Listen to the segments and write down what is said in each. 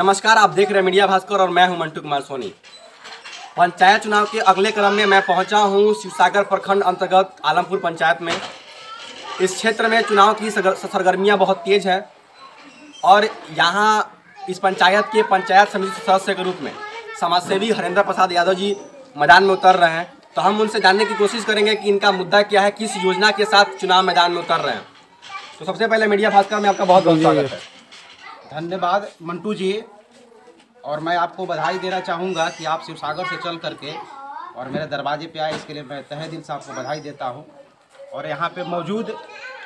नमस्कार, आप देख रहे हैं मीडिया भास्कर और मैं हूं मंटू कुमार सोनी। पंचायत चुनाव के अगले क्रम में मैं पहुंचा हूं शिवसागर प्रखंड अंतर्गत आलमपुर पंचायत में। इस क्षेत्र में चुनाव की सरगर्मियां बहुत तेज है और यहां इस पंचायत के पंचायत समिति सदस्य के रूप में समाजसेवी हरेंद्र प्रसाद यादव जी मैदान में उतर रहे हैं। तो हम उनसे जानने की कोशिश करेंगे कि इनका मुद्दा क्या है, किस योजना के साथ चुनाव मैदान में उतर रहे हैं। तो सबसे पहले मीडिया भास्कर में आपका बहुत बहुत स्वागत है। धन्यवाद मंटू जी। और मैं आपको बधाई देना चाहूँगा कि आप शिवसागर से चल करके और मेरे दरवाजे पे आए, इसके लिए मैं तहे दिल से आपको बधाई देता हूँ। और यहाँ पे मौजूद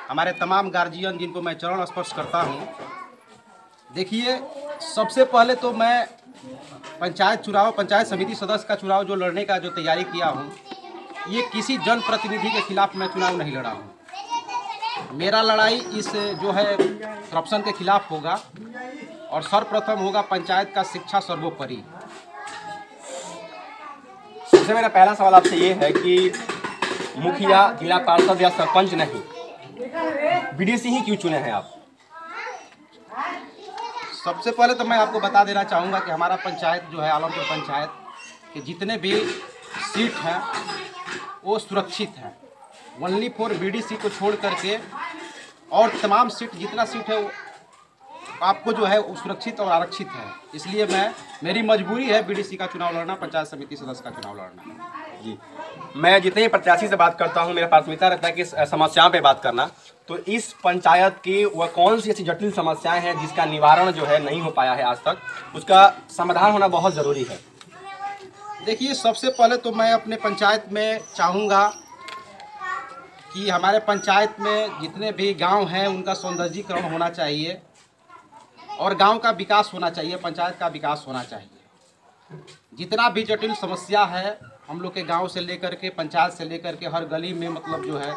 हमारे तमाम गार्जियन जिनको मैं चरण स्पर्श करता हूँ। देखिए, सबसे पहले तो मैं पंचायत समिति सदस्य का चुनाव जो लड़ने का जो तैयारी किया हूँ, ये किसी जनप्रतिनिधि के खिलाफ मैं चुनाव नहीं लड़ा हूँ। मेरा लड़ाई इस जो है करप्शन के खिलाफ होगा और सर्वप्रथम होगा पंचायत का शिक्षा सर्वोपरि। सबसे मेरा पहला सवाल आपसे ये है कि मुखिया, जिला पार्षद या सरपंच नहीं, बीडीसी ही क्यों चुने हैं आप? सबसे पहले तो मैं आपको बता देना चाहूँगा कि हमारा पंचायत जो है आलमपुर पंचायत के जितने भी सीट हैं वो सुरक्षित हैं। ओनली फॉर बीडीसी को छोड़ करके और तमाम सीट, जितना सीट है वो आपको जो है वो सुरक्षित और आरक्षित है। इसलिए मेरी मजबूरी है बीडीसी का चुनाव लड़ना, पंचायत समिति सदस्य का चुनाव लड़ना। जी, मैं जितने प्रत्याशी से बात करता हूं, मेरा प्राथमिकता रहता है कि समस्याओं पे बात करना। तो इस पंचायत की वह कौन सी ऐसी जटिल समस्याएं हैं जिसका निवारण जो है नहीं हो पाया है आज तक, उसका समाधान होना बहुत ज़रूरी है? देखिए, सबसे पहले तो मैं अपने पंचायत में चाहूँगा कि हमारे पंचायत में जितने भी गांव हैं उनका सौंदर्यीकरण होना चाहिए और गांव का विकास होना चाहिए, पंचायत का विकास होना चाहिए। जितना भी जटिल समस्या है हम लोग के गांव से लेकर के, पंचायत से लेकर के हर गली में मतलब जो है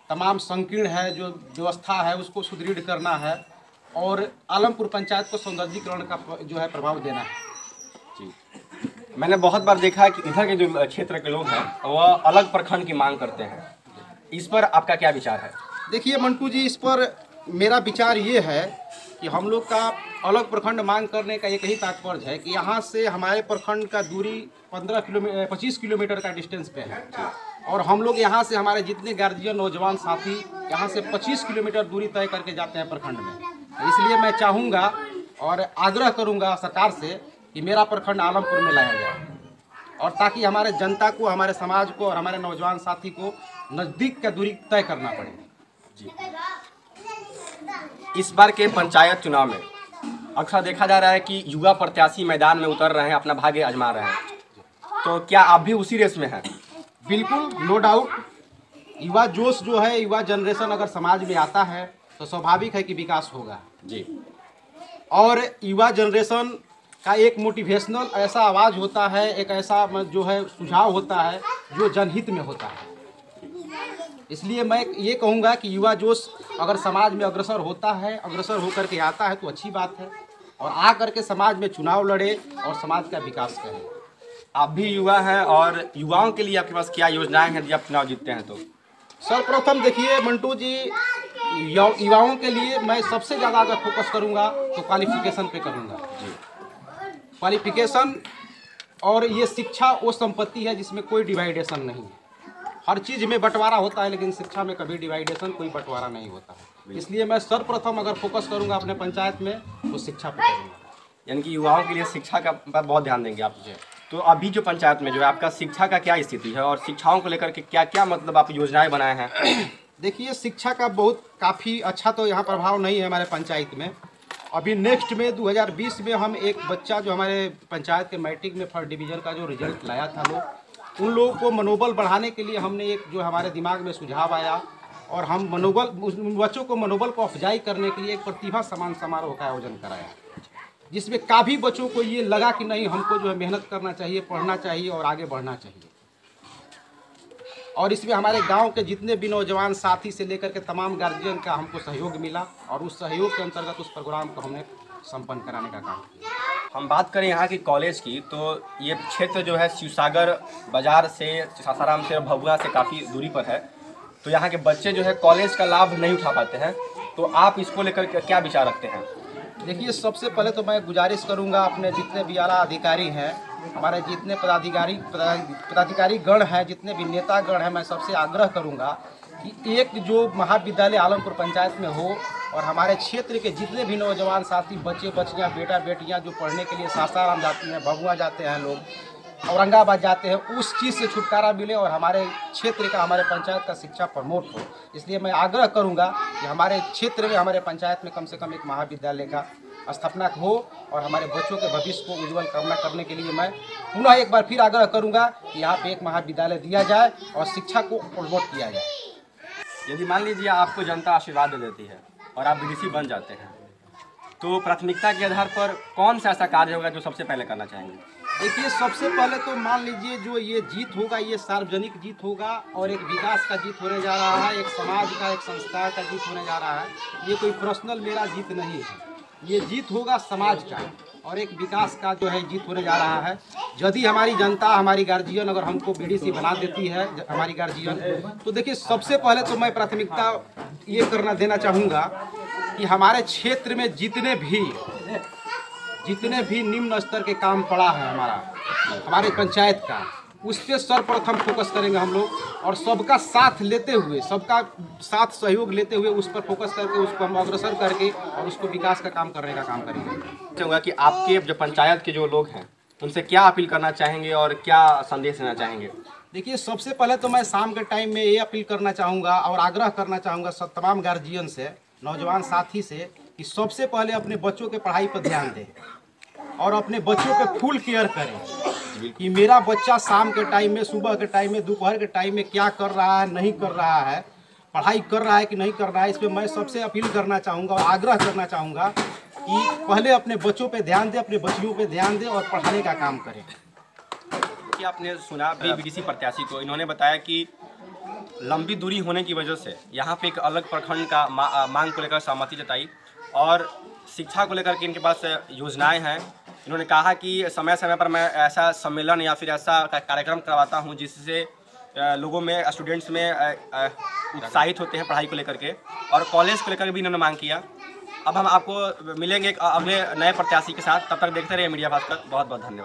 तमाम संकीर्ण है, जो व्यवस्था है उसको सुदृढ़ करना है और आलमपुर पंचायत को सौंदर्यीकरण का जो है प्रभाव देना है। जी, मैंने बहुत बार देखा है कि इधर के जो क्षेत्र के लोग हैं वह अलग प्रखंड की मांग करते हैं। इस पर आपका क्या विचार है? देखिए मंटू जी, इस पर मेरा विचार ये है कि हम लोग का अलग प्रखंड मांग करने का एक ही तात्पर्य है कि यहाँ से हमारे प्रखंड का दूरी 25 किलोमीटर का डिस्टेंस पे है और हम लोग यहाँ से, हमारे जितने गार्जियन नौजवान साथी यहाँ से 25 किलोमीटर दूरी तय करके जाते हैं प्रखंड में। इसलिए मैं चाहूँगा और आग्रह करूँगा सरकार से कि मेरा प्रखंड आलमपुर में लाया जाए और ताकि हमारे जनता को, हमारे समाज को और हमारे नौजवान साथी को नज़दीक का दूरी तय करना पड़े। जी, इस बार के पंचायत चुनाव में अक्सर देखा जा रहा है कि युवा प्रत्याशी मैदान में उतर रहे हैं, अपना भाग्य आजमा रहे हैं। तो क्या आप भी उसी रेस में हैं? बिल्कुल, नो डाउट। युवा जोश जो है, युवा जनरेशन अगर समाज में आता है तो स्वाभाविक है कि विकास होगा। जी, और युवा जनरेशन का एक मोटिवेशनल ऐसा आवाज़ होता है, एक ऐसा जो है सुझाव होता है जो जनहित में होता है। इसलिए मैं ये कहूँगा कि युवा जोश अगर समाज में अग्रसर होता है, अग्रसर होकर के आता है तो अच्छी बात है और आ करके समाज में चुनाव लड़े और समाज का विकास करें। आप भी युवा हैं और युवाओं के लिए आपके पास क्या योजनाएं हैं यदि आप चुनाव जीतते हैं तो? सर्वप्रथम देखिए मंटू जी, युवाओं के लिए मैं सबसे ज़्यादा अगर फोकस करूँगा तो क्वालिफिकेशन पे करूँगा। क्वालिफिकेशन और ये शिक्षा वो संपत्ति है जिसमें कोई डिवाइडेशन नहीं है। हर चीज़ में बंटवारा होता है लेकिन शिक्षा में कभी डिवाइडेशन, कोई बंटवारा नहीं होता है। इसलिए मैं सर्वप्रथम अगर फोकस करूंगा अपने पंचायत में तो शिक्षा पर करूँगा। यानी कि युवाओं के लिए शिक्षा का पर बहुत ध्यान देंगे आप। तो अभी जो पंचायत में जो है आपका शिक्षा का क्या स्थिति है और शिक्षाओं को लेकर के क्या क्या मतलब आप योजनाएं बनाए हैं? देखिए, शिक्षा का काफ़ी अच्छा तो यहाँ प्रभाव नहीं है हमारे पंचायत में। अभी नेक्स्ट में 2020 में हम एक बच्चा जो हमारे पंचायत के मैट्रिक में फर्स्ट डिवीज़न का जो रिजल्ट लाया था उन लोगों को मनोबल बढ़ाने के लिए हमने एक जो हमारे दिमाग में सुझाव आया और हम उन बच्चों को मनोबल को अफजाई करने के लिए एक प्रतिभा सम्मान समारोह का आयोजन कराया, जिसमें काफ़ी बच्चों को ये लगा कि नहीं, हमको जो है मेहनत करना चाहिए, पढ़ना चाहिए और आगे बढ़ना चाहिए। और इसमें हमारे गांव के जितने भी नौजवान साथी से लेकर के तमाम गार्जियन का हमको सहयोग मिला और उस सहयोग के अंतर्गत उस प्रोग्राम को हमने संपन्न कराने का काम किया। हम बात करें यहाँ की कॉलेज की, तो ये क्षेत्र जो है शिवसागर बाजार से, सासाराम से और भभुआ से काफ़ी दूरी पर है। तो यहाँ के बच्चे जो है कॉलेज का लाभ नहीं उठा पाते हैं। तो आप इसको लेकर क्या विचार रखते हैं? देखिए, सबसे पहले तो मैं गुजारिश करूंगा अपने जितने भी आला अधिकारी हैं, हमारे जितने पदाधिकारी गण हैं, जितने भी नेता गण हैं, मैं सबसे आग्रह करूंगा कि एक जो महाविद्यालय आलमपुर पंचायत में हो और हमारे क्षेत्र के जितने भी नौजवान साथी, बच्चे बच्चियां, बेटा बेटियां जो पढ़ने के लिए सासाराम जाती हैं, भभुआ जाते हैं, लोग औरंगाबाद जाते हैं, उस चीज़ से छुटकारा मिले और हमारे क्षेत्र का, हमारे पंचायत का शिक्षा प्रमोट हो। इसलिए मैं आग्रह करूंगा कि हमारे क्षेत्र में, हमारे पंचायत में कम से कम एक महाविद्यालय का स्थापना हो और हमारे बच्चों के भविष्य को उज्जवल करने के लिए मैं पुनः एक बार फिर आग्रह करूंगा कि यहाँ पे एक महाविद्यालय दिया जाए और शिक्षा को प्रमोट किया जाए। यदि मान लीजिए आपको जनता आशीर्वाद दे देती है और आप बीडीसी बन जाते हैं, तो प्राथमिकता के आधार पर कौन सा ऐसा कार्य होगा जो सबसे पहले करना चाहेंगे? देखिए, सबसे पहले तो मान लीजिए जो ये जीत होगा, ये सार्वजनिक जीत होगा और एक विकास का जीत होने जा रहा है, एक समाज का, एक संस्था का जीत होने जा रहा है। ये कोई पर्सनल मेरा जीत नहीं है, ये जीत होगा समाज का और एक विकास का जो है जीत होने जा रहा है। यदि हमारी जनता, हमारी गार्जियन अगर हमको बीडीसी बना देती है, हमारी गार्जियन, तो देखिए सबसे पहले तो मैं प्राथमिकता ये देना चाहूँगा कि हमारे क्षेत्र में जितने भी निम्न स्तर के काम पड़ा है हमारे पंचायत का, उस पर सर्वप्रथम फोकस करेंगे हम लोग और सबका साथ लेते हुए, सबका साथ सहयोग लेते हुए उस पर फोकस करके उसको हम अग्रसर करके और उसको विकास का काम करने का काम करेंगे। चाहूँगा कि आपके जो पंचायत के जो लोग हैं उनसे क्या अपील करना चाहेंगे और क्या संदेश देना चाहेंगे? देखिए, सबसे पहले तो मैं शाम के टाइम में ये अपील करना चाहूँगा और आग्रह करना चाहूँगा सब तमाम गार्जियन से, नौजवान साथी से, कि सबसे पहले अपने बच्चों के पढ़ाई पर ध्यान दें और अपने बच्चों पे फुल केयर करें कि मेरा बच्चा शाम के टाइम में, सुबह के टाइम में, दोपहर के टाइम में क्या कर रहा है, नहीं कर रहा है, पढ़ाई कर रहा है कि नहीं कर रहा है। इस पर मैं सबसे अपील करना चाहूँगा और आग्रह करना चाहूँगा कि पहले अपने बच्चों पे ध्यान दें, अपने बच्चियों पे ध्यान दें और पढ़ाने का काम करें। कि आपने सुना बीडीसी प्रत्याशी को, इन्होंने बताया कि लंबी दूरी होने की वजह से यहाँ पे एक अलग प्रखंड का मांग को लेकर सहमति जताई और शिक्षा को लेकर के इनके पास योजनाएं हैं। इन्होंने कहा कि समय समय पर मैं ऐसा सम्मेलन या फिर ऐसा कार्यक्रम करवाता हूं जिससे लोगों में, स्टूडेंट्स में उत्साहित होते हैं पढ़ाई को लेकर के, और कॉलेज को लेकर भी इन्होंने मांग किया। अब हम आपको मिलेंगे एक अगले नए प्रत्याशी के साथ, तब तक देखते रहिए मीडिया भास्कर। बहुत बहुत धन्यवाद।